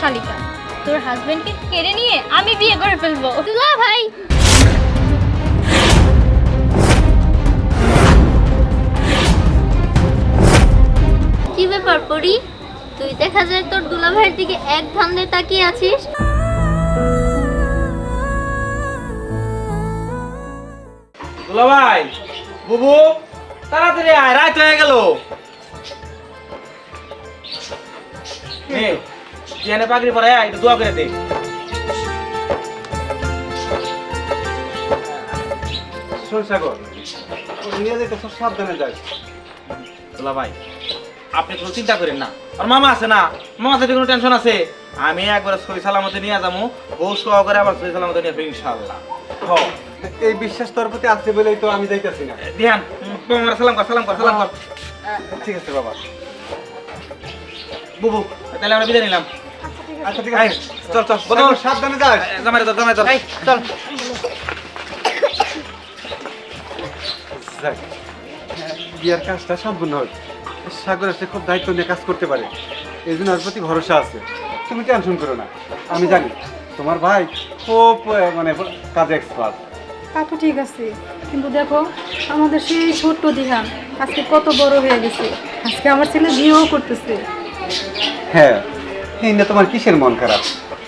শালিকা, তোর হাজবেন্ডকে কেড়ে নিয়ে আমি বিয়ে করে ফেলবো। দুলা ভাই, কি ব্যাপার পরি? তুই দেখা যায় তোর দুলা ভাইয়ের দিকে এক ধান্দে তাকিয়ে আছিস। দুলা ভাই, বুবু তাড়াতাড়ি আয়, রাত হয়ে গেল। জিয়ানে পাগড়ি পরে একটু দোয়া করে দে। সাগর নিয়ে যেতে সাবধানে যাই। দুলা ভাই, আপনি কোনো চিন্তা করেন না, আর মামা আছে না, মামা যদি কোনো টেনশন আছে আমি একবার সই সালামতে নিয়ে যাবো, বউ সহকারে আবার সই সালামতে নিয়ে আসবো ইনশাআল্লাহ। এই বিশ্বাস তোর প্রতি আছে বলেই তো আমি যাইতেছি না। ধ্যান, সালাম কর, সালাম কর, সালাম কর। ঠিক আছে বাবা। বুবু তাহলে আমরা বিদায় নিলাম। আচ্ছা ঠিক আছে, চল চল বদল। সাবধানে যাস। জামাই ধর, জামাই ধর, চল। যাক, বিয়ার কাজটা সম্পূর্ণ হয়। সাগর আসলে খুব দায়িত্ব নিয়ে কাজ করতে পারে, এই জন্য ওর প্রতি ভরসা আছে। তুমি টেনশন করো না, আমি জানি তোমার ভাই খুব মানে কাজে এক্সপার্ট। তা তো ঠিক আছে, কিন্তু দেখো আমাদের সেই ছোট্ট দিহান আজকে কত বড় হয়ে গেছে। আজকে আমার ছেলে বিয়েও করতেছে। হ্যাঁ, এই না তোমার কিসের মন খারাপ?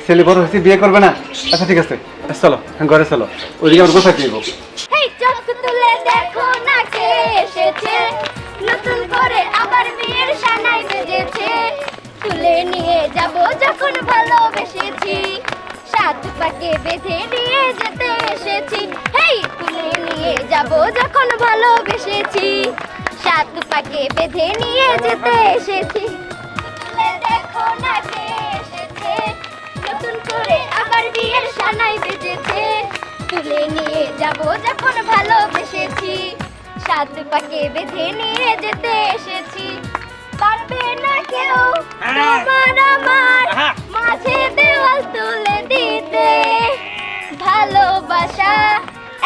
ছেলে বড় হয়েছে, বিয়ে করবে না? আচ্ছা ঠিক আছে, চলো ঘরে চলো, ওইদিকে আমরা গোছাই দিব। হেই চোখ তুলে দেখো না কে এসেছে, নতুন করে আবার বিয়ের সানাই বেজেছে। তুলে নিয়ে যাব যখন ভালোবেসেছি, সাত পাকে বেঁধে নিয়ে যেতে এসেছি। হেই তুলে নিয়ে যাব যখন ভালোবেসেছি, সাত পাকে বেঁধে নিয়ে যেতে এসেছি। তুলে দেখো না কে এসেছে, নতুন করে আবার বিয়ের সানাই বেজেছে। তুলে নিয়ে যাব যখন ভালোবেসেছি, সাত পাকে বেঁধে নিয়ে যেতে এসেছি। পারবে না কেউ তোমার আমার মাঝে দেওয়াল তুলে দিতে, ভালোবাসা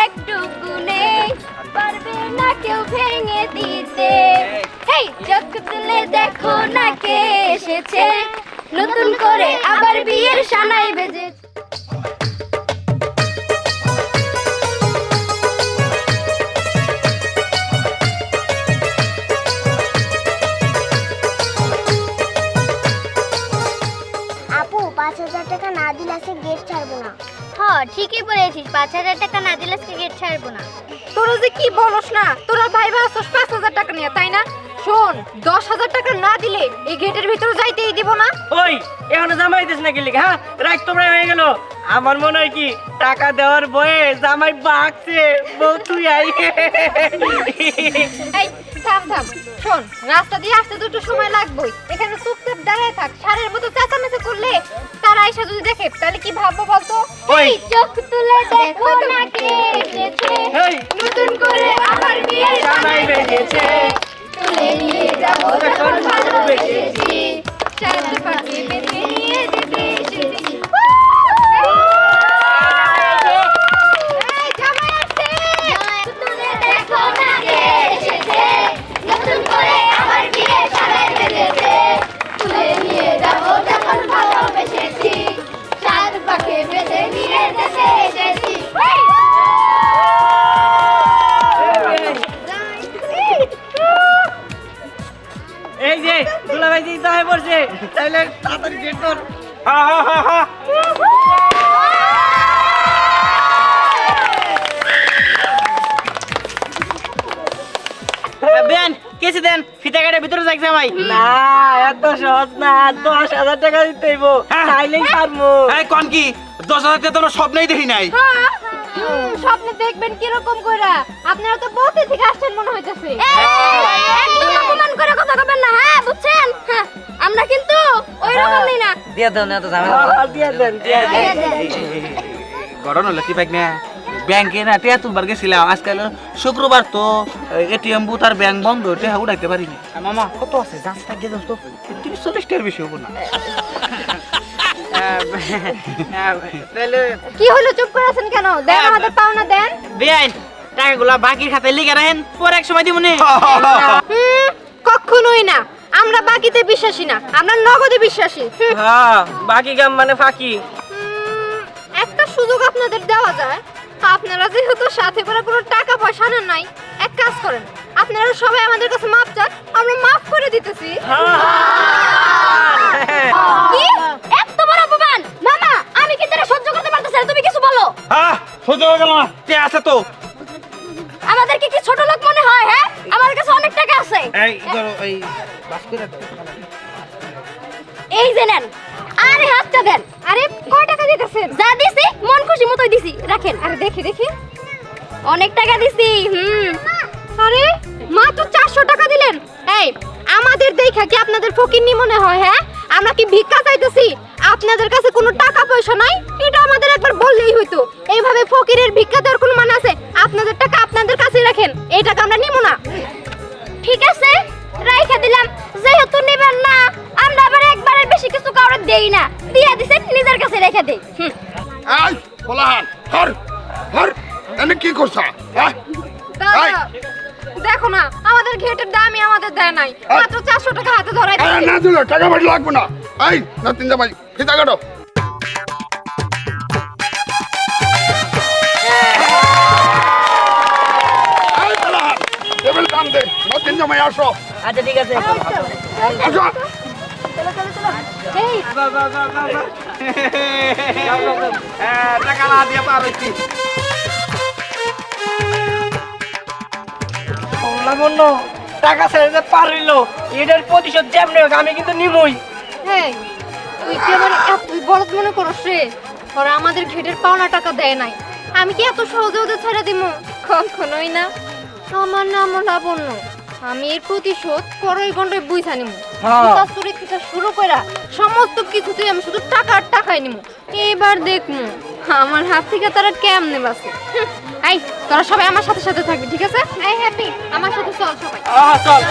একটুকু নেই, পারবে না কেউ ভেঙে দিতে। হেই চোখ তুলে দেখো না কে এসেছে, নতুন করে আবার বিয়ের সানাই বেজেছে। আপু ৫,০০০ টাকা না দিলে আজকে গেট ছাড়বো না। হ্যাঁ ঠিকই বলেছিস, ৫,০০০ টাকা না দিলে আজকে গেট ছাড়বো না। তোরা যে কি বলস না, তোরা ভাই আসছিস ৫,০০০ টাকা নিয়ে, তাই না? শোন, ১০,০০০ টাকা না দিলে এই গেটের ভিতরে যাইতেই দিব না। ওই এখনো জামাই দিস না গেলি? হ্যাঁ, রাত তো প্রায় হয়ে গেল। আমার মনে হয় কি টাকা দেওয়ার বয়ে জামাই বাগছে, বউ তুই আই। এই থাম থাম, শোন, রাস্তা দিয়ে আসতে দুটো সময় লাগবেই, এখানে চুপচাপ দাঁড়ায় থাক। সারের মতো চেঁচামেচি করলে তারা এসে যদি দেখে তাহলে কি ভাববো বলতো? এই চোখ তুলে দেখো না কে এসেছে, নতুন করে আবার বিয়ের সানাই বেজেছে। তুলে নিয়ে যাব যখন ভালোবেসেছি, সাত পাকে বেঁধে নিয়ে যেতে এসেছি। এই জামাই আসছে, তুলে দেখো না কে এসেছে, নতুন করে আবার বিয়ের সানাই বেজেছে। তুলে নিয়ে যাব যখন ভালোবেসেছি, সাত পাকে বেঁধে নিয়ে যেতে এসেছি। এই যে দুলাভাই যে জামাই পড়ছে, তাইলে তাড়াতাড়ি গেট ধর। হা হা হা হা। দেন কেসে দেন, ফিতা কাটে ভিতরে যাই জামাই। না এত সহজ না, ১০,০০০ টাকা দিতে হইব, তাইলেই পারবো। এই কোন কি ১০,০০০ টাকা তোমরা স্বপ্নেই দেখি নাই। স্বপ্নে দেখবেন কিরকম কইরা? আপনারা তো বহুতে থেকে আসছেন মনে হইতেছে। একদম অপমান করে কথা বলবেন না, হ্যাঁ বুঝছেন? হ্যাঁ, আমরা কিন্তু ওই রকমই না। দিয়ে দেন এত জামাই। দিয়ে দেন, দিয়ে দেন। ঘটনা হলো কি বাইক না, ব্যাংকে না টিয়া তুলবার গেছিলাম, আজকাল শুক্রবার তো এটিএম বুথ আর ব্যাংক বন্ধ, টিয়া উঠাইতে পারিনি। মামা কত আছে? যাস থাকিয়ে যাস তো। ৩০-৪০ টাকার বেশি হবো না। তাহলে কি হলো, চুপ করে আছেন কেন? দেন আমাদের পাওনা দেন। বেআইন টাকাগুলা বাকির খাতায় লিখে রাখেন, পরে এক সময় দিবনি। কখনোই না, আমরা বাকিতে বিশ্বাসী না, আমরা নগদে বিশ্বাসী। হ্যাঁ, বাকি কাম মানে ফাঁকি। একটা সুযোগ আপনাদের দেওয়া যায়। আপনারা যেহেতু সাথে করে কোনো টাকা পয়সা নেন নাই, এক কাজ করেন, আপনারা সবাই আমাদের কাছে মাপ চান, আমরা মাফ করে দিতেছি। কি এত বড় অপমান! মামা আমি কি তোরা সহ্য করতে পারতেছি না, তুমি কিছু বলো। সহ্য হয়ে গেল না, কে আছে তো? আমাদেরকে কি ছোট লোক মনে হয়? হ্যাঁ, আমার কাছে অনেক টাকা আছে। এই ধরো, এই বাস করে দাও। এই যে নেন। আরে হাতটা দেন। আরে কয় টাকা দিতেছেন? যা দিছি মন খুশি মতোই দিছি, রাখেন। আরে দেখি দেখি, অনেক টাকা দিছি। আরে মাত্র 400 টাকা দিলেন। এই আমাদের দেখা কি আপনাদের ফকিন্নি মনে হয়? হ্যাঁ, আমরা কি ভিক্ষা চাইতেছি? আপনাদের কাছে কোনো টাকা পয়সা নাই, এটা আমাদের একবার বললেই হইতো। এইভাবে ফকিরের ভিক্ষা দেওয়ার কোনো মানে আছে? আপনাদের টাকা আপনাদের কাছেই রাখেন, এই টাকা আমরা নিব না। ঠিক আছে, রাইখা দিলাম। যেহেতু নিবেন না, আমরা আবার একবারের বেশি কিছু কাউরে দেই না। দিয়া দিছেন, নিজের কাছে রেখে দেই। এই কোলাহান হর হর এনে কি করছ? হ্যাঁ দাদা, এই! দেখো না, আমাদের ঘেটের দামই আমাদের দেয় নাই, মাত্র 400 টাকা হাতে ধরাই এই দিয়েছে। না দিলে টাকা বাড়ি লাগবে না। এই নতুন জামাই ফিতা কাটো। এই কোলাহান টেবিল কাম দে, নতুন জামাই আসো আচ্ছা ঠিক আছে। আসো। এই টাকা না দিয়ে পার হইছি। লাবণ্য, টাকা ছেড়ে যে পার হইলো, এটার প্রতিশোধ যেমনি হোক আমি কিন্তু নিবই। হেই, তুই কি আমার এতই বড় মনে করছ রে? ওরা আমাদের ঘেটের পাওনা টাকা দেয় নাই, আমি কি এত সহজে ওদের ছেড়ে দিব? কখনোই না। আমার নাম লাবণ্য, আমি এর প্রতিশোধ করই গন্ডই বুঝা নিমু। তার চুরি থেকে শুরু কইরা সমস্ত কিছুতেই আমি শুধু টাকা আর টাকাই নিমু। এবার দেখমু আমার হাত থেকে তারা কেমনে বাঁচে। এই তোরা সবাই আমার সাথে সাথে থাকবি, ঠিক আছে? এই হ্যাপি, আমার সাথে চল সবাই। চল।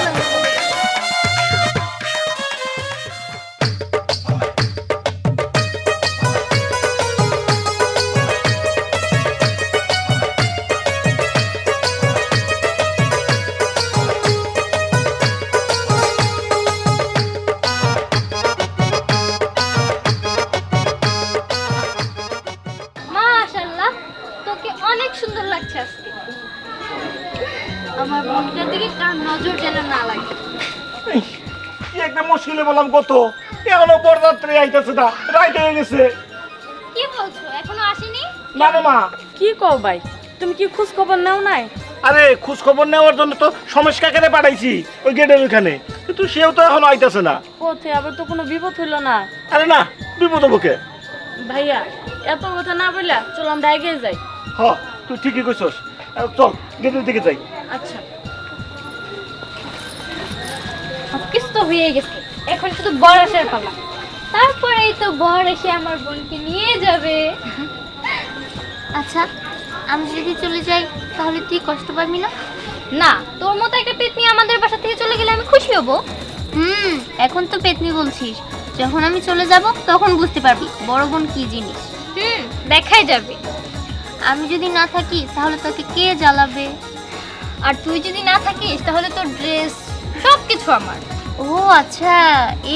মাশাআল্লাহ, তোকে অনেক সুন্দর লাগছে আজকে। আমার বোনটার দিকে কার নজর যেন না লাগে। কি একটা মুশকিলে বললাম কত, এখনো বরযাত্রী আইতেছে না, রাইট হয়ে গেছে। কি বলছো, এখনো আসেনি? না রে মা, কি কও ভাই, তুমি কি খোঁজ খবর নাও নাই? আরে খোঁজ খবর নেওয়ার জন্য তো সমস্যা কাকে পাঠাইছি ওই গেটের ওইখানে, কিন্তু সেও তো এখনো আইতেছে না। পথে আবার তো কোনো বিপদ হইলো না? আরে না, বিপদ বুকে। ভাইয়া এত কথা না বললা, চল আমরা এগিয়ে যাই। হ, তুই ঠিকই কইছস, চল গেটের দিকে যাই। আচ্ছা। সবকিছু তো হয়ে গেছে, এখন শুধু বর আসার পালা। তারপরেই তো বর এসে আমার বোনকে নিয়ে যাবে। আচ্ছা, আমি যদি চলে যাই তাহলে তুই কষ্ট পাবি না? না, তোর মতো একটা পেতনি আমাদের বাসা থেকে চলে গেলে আমি খুশি হব। এখন তো পেতনি বলছিস, যখন আমি চলে যাব তখন বুঝতে পারবি বড় বোন কি জিনিস। দেখাই যাবে। আমি যদি না থাকি তাহলে তোকে কে জ্বালাবে? আর তুই যদি না থাকিস তাহলে তোর ড্রেস সবকিছু আমার। ও আচ্ছা,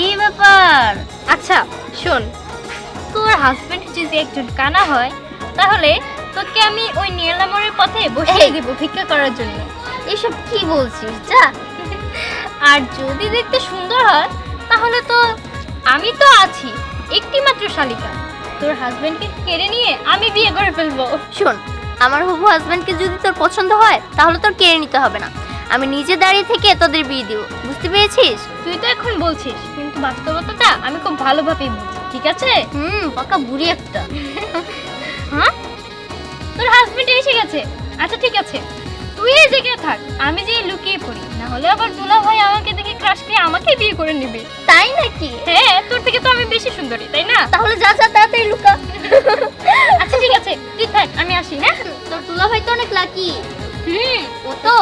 এই ব্যাপার। আচ্ছা শোন, তোর হাজবেন্ড যদি একজন কানা হয় তাহলে তোকে আমি ওই নীলামরের পথে বসিয়ে দেব ভিক্ষা করার জন্য। এসব কি বলছিস? যা। আর যদি দেখতে সুন্দর হয় তাহলে তো আমি তো আছি, একটি মাত্র শালিকা। তোর হাজবেন্ডকে কেড়ে নিয়ে আমি বিয়ে করে ফেলবো। শোন, আমার হবু হাজবেন্ডকে যদি তোর পছন্দ হয় তাহলে তোর কেড়ে নিতে হবে না, আমি নিজে দাঁড়িয়ে থেকে তোদের বিয়ে দিব, বুঝতে পেরেছিস? তুই তো এখন বলছিস, কিন্তু বাস্তবতাটা আমি খুব ভালোভাবেই বুঝি, ঠিক আছে? পাকা বুড়ি একটা। হ্যাঁ, তোর হাজবেন্ড এসে গেছে। আচ্ছা ঠিক আছে, তুই এই জায়গায় থাক, আমি যে লুকিয়ে পড়ি, না হলে আবার দুলা ভাই আমাকে দেখে ক্রাশ খেয়ে আমাকে বিয়ে করে নেবে। তাই নাকি? হ্যাঁ, তোর থেকে তো আমি বেশি সুন্দরী, তাই না? তাহলে যা যা তাড়াতাড়ি লুকা। আচ্ছা ঠিক আছে, তুই থাক, আমি আসি। হ্যাঁ, তোর দুলা ভাই তো অনেক লাকি। ও তো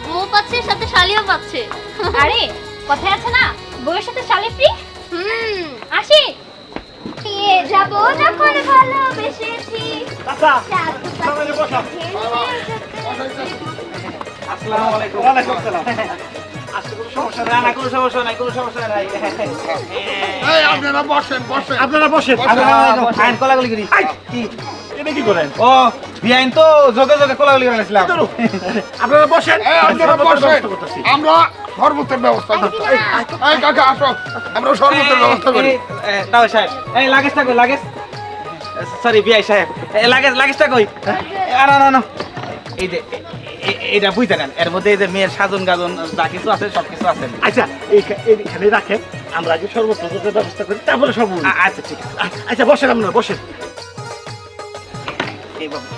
বউ পাচ্ছে, সাথে শালিও পাচ্ছে। আরে কথায় আছে না, বউয়ের সাথে শালি ফ্রি। আসি। নিয়ে যাব যখন ভালোবেসেছি। আচ্ছা, সামনে বসা। আসসালামু আলাইকুম। ওয়ালাইকুম আসসালাম। আসলে কোনো সমস্যা না না কোনো সমস্যা নাই, কোনো সমস্যা নাই। এই আপনারা বসেন বসেন। আপনারা বসেন। আইন কোলাগুলি করি। কি? এটা কি করেন? ও বিআইন তো যোগে যোগে কোলাগুলি করেছিলাম। আপনারা বসেন। এই আপনারা বসেন, ব্যবস্থা করতেছি। আমরা শরবতের ব্যবস্থা করছি। এই কাকা আসো, আমরা শরবতের ব্যবস্থা করি। তাও সাহেব, এই লাগেজটা কই লাগেজ? সরি বিআই সাহেব, এই লাগেজটা কই? না না না, এই যে এটা বুঝতে নেন, এর মধ্যে এই যে মেয়ের সাজন গাজন যা কিছু আছে সব কিছু আছে। আচ্ছা এইখানে রাখেন, আমরা আগে সর্বোচ্চ ব্যবস্থা করি, তারপরে সব বলি। আচ্ছা ঠিক আছে। আচ্ছা বসেন, আপনারা বসেন। এই বাবু।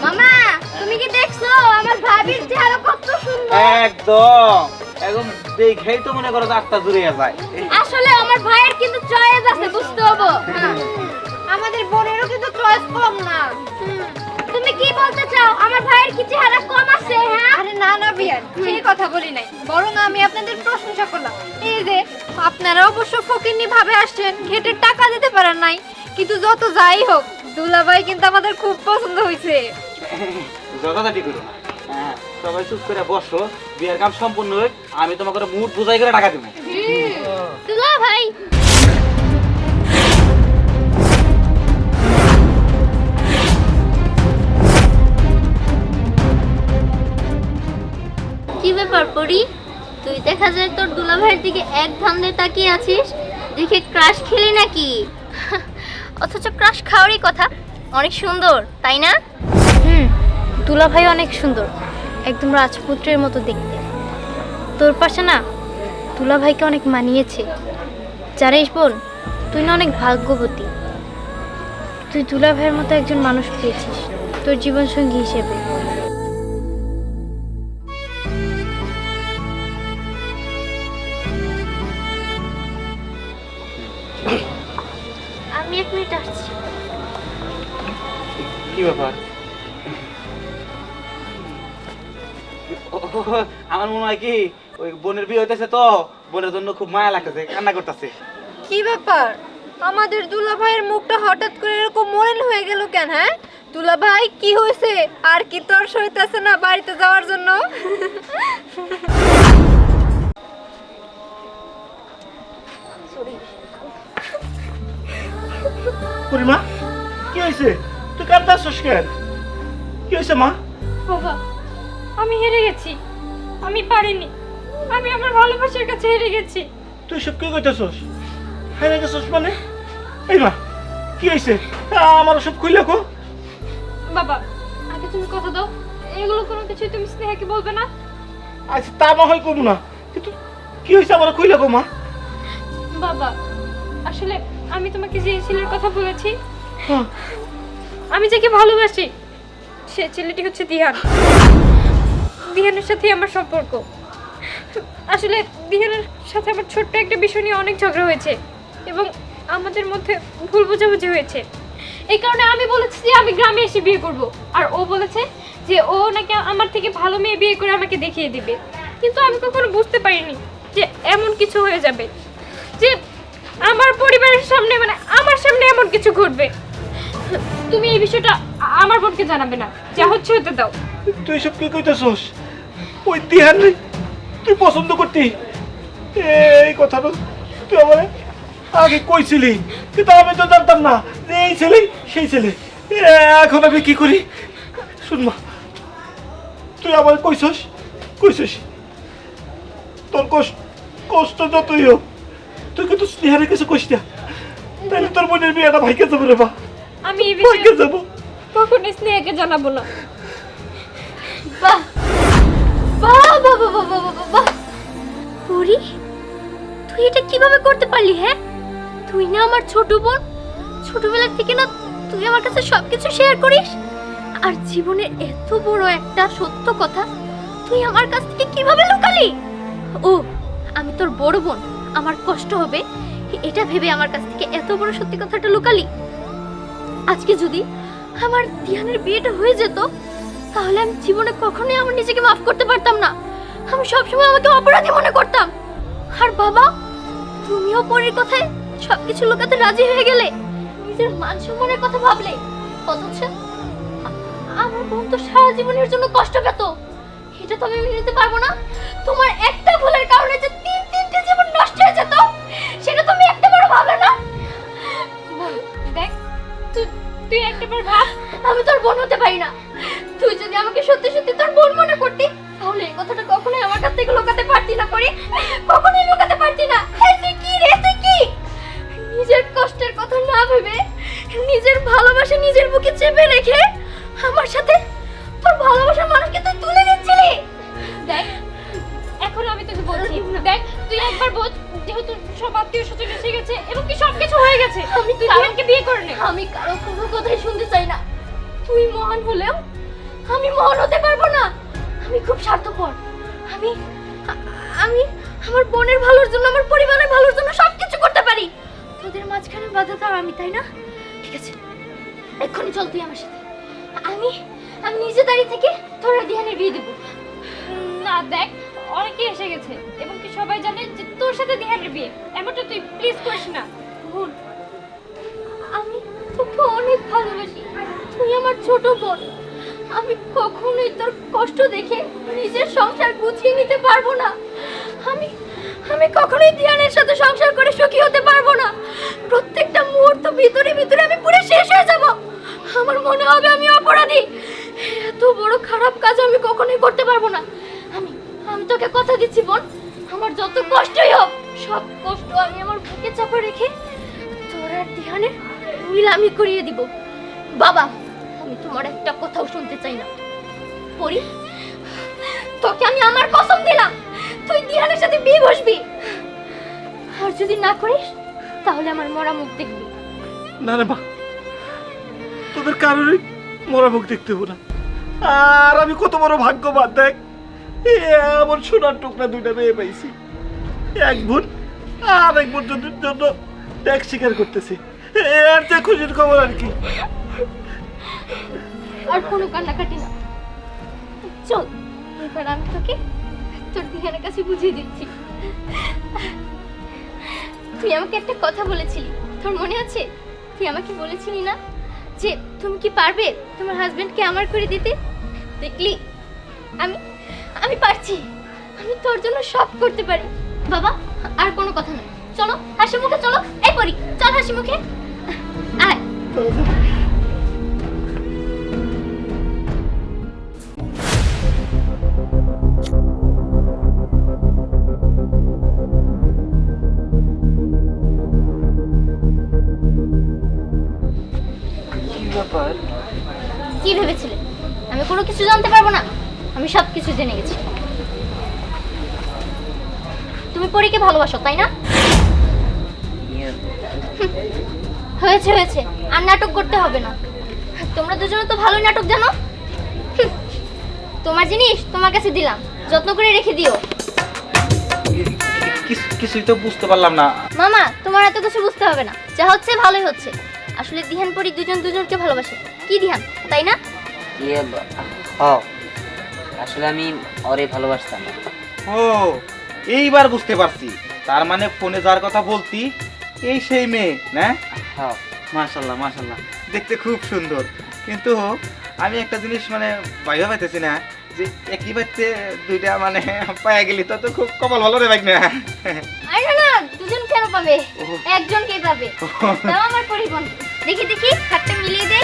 মামা তুমি কি দেখছো আমার ভাবির চেহারা কত সুন্দর? একদম একদম দেখেই তো মনে করো যে আত্মা জুড়িয়ে যায়। আসলে আমার ভাইয়ের কিন্তু চয়েস আছে, বুঝতে হবে। আমাদের বোনেরও কিন্তু চয়েস কম না। তুমি কি বলতে চাও, আমার ভাইয়ের কি চেহারা কম আছে? হ্যাঁ, আরে না না বিয়ান, সেই কথা বলি নাই, বরং আমি আপনাদের প্রশংসা করলাম। এই যে আপনারা অবশ্য ফকিন্নি ভাবে আসছেন, ঘেটের টাকা দিতে পারেন নাই, কিন্তু যত যাই হোক দুলাভাই কিন্তু আমাদের খুব পছন্দ হয়েছে। জগাদাটি করো না। হ্যাঁ, সবাই চুপ করে বসো, বিয়ের কাম সম্পূর্ণ হোক, আমি তোমাকে মুড বুঝাই করে টাকা দেবো। দুলা ভাই কি ব্যাপার পড়ি, তুই দেখা যায় তোর দুলা ভাইয়ের দিকে এক ধান্দে তাকিয়ে আছিস, দেখে ক্রাশ খেলি নাকি? অথচ ক্রাশ খাওয়ারই কথা, অনেক সুন্দর তাই না? দুলা ভাই অনেক সুন্দর, একদম রাজপুত্রের মতো দেখতে। তোর পাশে না দুলা ভাইকে অনেক মানিয়েছে। জানিস বোন, তুই না অনেক ভাগ্যবতী, তুই দুলা ভাইয়ের মতো একজন মানুষ পেয়েছিস তোর জীবনসঙ্গী হিসেবে। আমি 1 মিনিট আসছি। কি ব্যাপার? আমার মনে হয় কি ওই বোনের বিয়ে হইতেছে, তো বোনের জন্য খুব মায়া লাগতেছে, কান্না করতেছে। কি ব্যাপার, আমাদের দুলা ভাইয়ের মুখটা হঠাৎ করে এরকম মলিন হয়ে গেল কেন? হ্যাঁ দুলা ভাই, কি হয়েছে? আর কি তোর সইতাছে না বাড়িতে যাওয়ার জন্য? পরিমা, কি হয়েছে? তুই কাঁদতাছিস কেন? কি হয়েছে মা? বাবা আমি হেরে গেছি, আমি পারিনি, আমি আমার ভালোবাসার কাছে হেরে গেছি। তুই সব কি কইতেছস? হেরে গেছস মানে? এই মা, কি হয়েছে? আমার সব খুইলা কো। বাবা আগে তুমি কথা দাও, এগুলো কোনো কিছু তুমি স্নেহাকে বলবে না। আচ্ছা তা না হয় কম না, কিন্তু কি হয়েছে আমার খুইলা কো মা। বাবা আসলে আমি তোমাকে যে ছেলের কথা বলেছি, হ্যাঁ। আমি যাকে ভালোবাসি সে ছেলেটি হচ্ছে দিহান। দিহানের সাথে আমার সম্পর্ক। আসলে দিহানের সাথে আমার ছোট্ট একটা বিষয় নিয়ে অনেক ঝগড়া হয়েছে এবং আমাদের মধ্যে ভুল বোঝাবুঝি হয়েছে। এই কারণে আমি বলেছি যে আমি গ্রামে এসে বিয়ে করব, আর ও বলেছে যে ও নাকি আমার থেকে ভালো মেয়ে বিয়ে করে আমাকে দেখিয়ে দিবে। কিন্তু আমি কখনো বুঝতে পারিনি যে এমন কিছু হয়ে যাবে, যে আমার পরিবারের সামনে, মানে আমার সামনে এমন কিছু ঘটবে। তুমি এই বিষয়টা আমার বোনকে জানাবে না, যা হচ্ছে হতে দাও। তুই সব কি কইতেছস? ওই দিহান তুই পছন্দ করতি? এই কথাটা তুই আমার আগে কইছিলি, কিন্তু আমি তো জানতাম না যে এই ছেলে সেই ছেলে। এখন আমি কি করি? শুন মা, তুই আমার কইছস তোর কষ্ট যতই হোক, তুই কিন্তু স্নেহারে কিছু কইস না, তাহলে তোর বোনের বিয়েটা ভাইকে যাবো রে মা, আমি এই ভাইকে বিষয়ে যাবো। কখনো স্নেহাকে জানাবো না। বাহ বাহ বাহ বাহ বাহ বাহ বাহ বাহ। পরি, তুই এটা কিভাবে করতে পারলি? হ্যাঁ, তুই না আমার ছোট বোন, ছোটবেলা থেকে না তুই আমার কাছে সবকিছু শেয়ার করিস, আর জীবনের এত বড় একটা সত্য কথা তুই আমার কাছ থেকে কিভাবে লুকালি? ও, আমি তোর বড় বোন, আমার কষ্ট হবে এটা ভেবে আমার কাছ থেকে এত বড় সত্যি কথাটা লুকালি? আজকে যদি আমার দিহানের বিয়েটা হয়ে যেত, তাহলে আমি জীবনে কখনোই আমার নিজেকে মাফ করতে পারতাম না। আমি সবসময় আমাকে অপরাধী মনে করতাম। আর বাবা, তুমিও পরের কথায় সবকিছু লুকাতে রাজি হয়ে গেলে, নিজের মান সম্মানের কথা ভাবলে। অথচ আমার বোন তো সারা জীবনের জন্য কষ্ট পেত, এটা তো আমি মেনে নিতে পারবো না। তোমার একটা ভুলের কারণে যে তিনটে জীবন নষ্ট হয়ে যেত, সেটা তুমি একটা বড় ভাবলে না। দেখ তুই একটাবার ভাব, আমি তোর বোন হতে পারি না। তুই যদি আমাকে সত্যি সত্যি তোর বোন মনে করতি, তাহলে এই কথাটা কখনোই আমার কাছ থেকে লুকাতে পারতি না। করি কখনোই লুকাতে পারতি না। এই তুই কি রে, তুই কি নিজের কষ্টের কথা না ভেবে, নিজের ভালোবাসা নিজের বুকে চেপে রেখে আমার সাথে তোর ভালোবাসার মানুষকে তুই তুলে নিচ্ছিলি? দেখ এখন আমি তোকে বলছি, দেখ তুই একবার বোঝ, যেহেতু সব আত্মীয় স্বজন এসে গেছে এবং কি সবকিছু হয়ে গেছে, তুই আমাকে বিয়ে করে নে। আমি কারো কোনো কথাই শুনতে চাই না। তুই মহান হলেও আমি মহান হতে পারবো না। আমি খুব স্বার্থপর। আমি আমি আমার বোনের ভালোর জন্য, আমার পরিবারের ভালোর জন্য সবকিছু করতে পারি। তোদের মাঝখানে বাধা দাও আমি, তাই না? ঠিক আছে, এক্ষুনি চল তুই আমার সাথে। আমি আমি নিজে দাঁড়িয়ে থেকে তোর আর দিহানের বিয়ে দেবো। না দেখ, অনেকে এসে গেছে এবং কি সবাই জানে যে তোর সাথে দিহানের বিয়ে। এমনটা তুই প্লিজ করিস না। বোন, আমি তোকে অনেক ভালোবাসি। তুই আমার ছোট বোন। আমি কখনোই তোর কষ্ট দেখে নিজের সংসার গুছিয়ে নিতে পারবো না। আমি আমি কখনোই ধ্যানের সাথে সংসার করে সুখী হতে পারবো না। প্রত্যেকটা মুহূর্ত ভিতরে ভিতরে আমি পুরো শেষ হয়ে যাব। আমার মনে হবে আমি অপরাধী। এত বড় খারাপ কাজ আমি কখনোই করতে পারবো না। আমি আমি তোকে কথা দিচ্ছি বোন, আমার যত কষ্টই হোক সব কষ্ট আমি আমার বুকে চাপা রেখে তোর আর ধ্যানের মিল আমি করিয়ে দিব। বাবা, আমি তোমার একটা কথাও শুনতে চাই না। পরি, তোকে আমি আমার কসম দিলাম, তুই ধ্যানের সাথে বিয়ে বসবি। আর যদি না করিস তাহলে আমার মরা মুখ দেখবি। না রে মা, তোদের কারোরই মরা মুখ দেখতে হবো না। আর আমি কত বড় ভাগ্যবান, দেখ এমন সোনার টুকরা দুইটা মেয়ে পাইছি। এক বোন আর এক বোন জন্য ত্যাগ স্বীকার করতেছে। এর যে খুশির খবর আর কি। আর কোনো কান্নাকাটি না, চল এবার আমি তোকে তোর ধ্যানের কাছে বুঝিয়ে দিচ্ছি। তুই আমাকে একটা কথা বলেছিলি, তোর মনে আছে? তুই আমাকে বলেছিলি না যে তুমি কি পারবে তোমার হাজবেন্ডকে আমার করে দিতে? দেখলি আমি আমি পারছি। আমি তোর জন্য সব করতে পারি। বাবা, আর কোনো কথা না, চলো হাসি মুখে চলো। এই পরি, চল হাসি মুখে আয়। কি ভেবেছিলে আমি কোনো কিছু জানতে পারবো না? আমি সব কিছু জেনে গেছি। তুমি পরীকে ভালোবাসো, তাই না? হয়েছে হয়েছে, আর নাটক করতে হবে না। তোমরা দুজনে তো ভালোই নাটক জানো। তোমার জিনিস তোমার কাছে দিলাম, যত্ন করে রেখে দিও। কিছুই তো বুঝতে পারলাম না। মামা, তোমার এত কিছু বুঝতে হবে না, যা হচ্ছে ভালোই হচ্ছে। আসলে দিহান পরি দুজন দুজনকে ভালোবাসে, কি দিহান, তাই না? আসলে আমি ওরে ভালোবাসতাম। ও, এইবার বুঝতে পারছি। তার মানে ফোনে যার কথা বলতি এই সেই মেয়ে না? মাশাআল্লাহ মাশাআল্লাহ, দেখতে খুব সুন্দর। কিন্তু আমি একটা জিনিস মানে ভাইবা পাইতেছি না যে একই বাড়িতে দুইটা মানে পায়া গেলি তো তো খুব কপাল ভালো রে বাইক না। আরে না, দুজন কেন পাবে, একজনকেই পাবে। দাও আমার পরিবন, দেখি দেখি হাতটা মিলিয়ে দে।